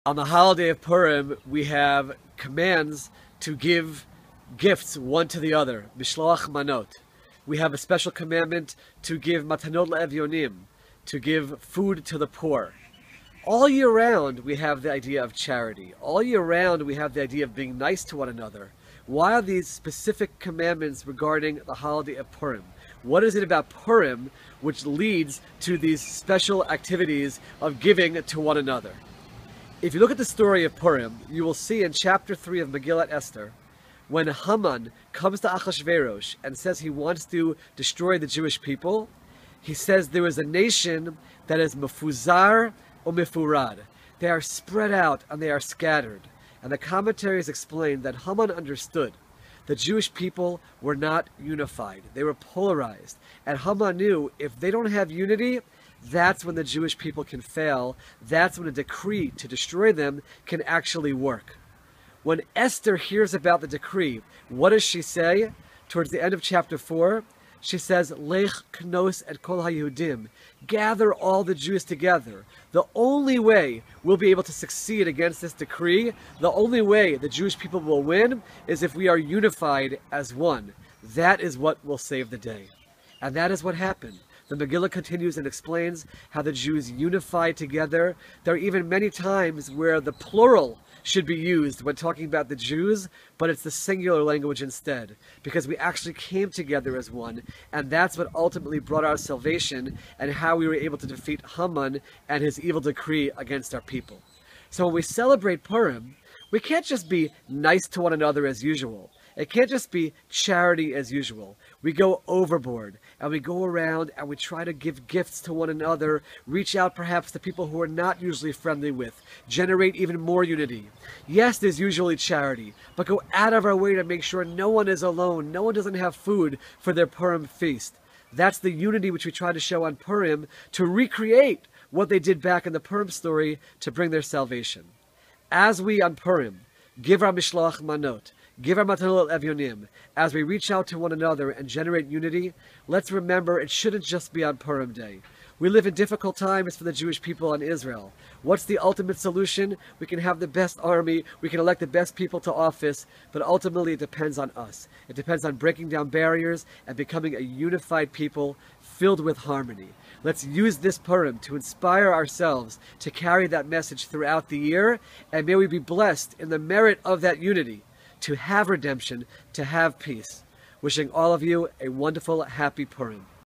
On the holiday of Purim, we have commands to give gifts one to the other, Mishloach Manot. We have a special commandment to give Matanot L'Evyonim, to give food to the poor. All year round, we have the idea of charity. All year round, we have the idea of being nice to one another. Why are these specific commandments regarding the holiday of Purim? What is it about Purim which leads to these special activities of giving to one another? If you look at the story of Purim, you will see in chapter 3 of Megillat Esther, when Haman comes to Achashverosh and says he wants to destroy the Jewish people, he says there is a nation that is mefuzar or mefurad. They are spread out and they are scattered. And the commentaries explain that Haman understood the Jewish people were not unified. They were polarized. And Haman knew if they don't have unity, that's when the Jewish people can fail. That's when a decree to destroy them can actually work. When Esther hears about the decree, what does she say? Towards the end of chapter 4, she says, Lech knos et kol haYehudim, gather all the Jews together. The only way we'll be able to succeed against this decree, the only way the Jewish people will win, is if we are unified as one. That is what will save the day. And that is what happened. The Megillah continues and explains how the Jews unified together. There are even many times where the plural should be used when talking about the Jews, but it's the singular language instead, because we actually came together as one, and that's what ultimately brought our salvation and how we were able to defeat Haman and his evil decree against our people. So when we celebrate Purim, we can't just be nice to one another as usual. It can't just be charity as usual. We go overboard and we go around and we try to give gifts to one another, reach out perhaps to people who are not usually friendly with, generate even more unity. Yes, there's usually charity, but go out of our way to make sure no one is alone, no one doesn't have food for their Purim feast. That's the unity which we try to show on Purim to recreate what they did back in the Purim story to bring their salvation. As we on Purim give our Mishloach Manot, give our Matanot L'Evyonim, as we reach out to one another and generate unity, let's remember it shouldn't just be on Purim Day. We live in difficult times for the Jewish people in Israel. What's the ultimate solution? We can have the best army, we can elect the best people to office, but ultimately it depends on us. It depends on breaking down barriers and becoming a unified people filled with harmony. Let's use this Purim to inspire ourselves to carry that message throughout the year, and may we be blessed in the merit of that unity to have redemption, to have peace. Wishing all of you a wonderful, happy Purim.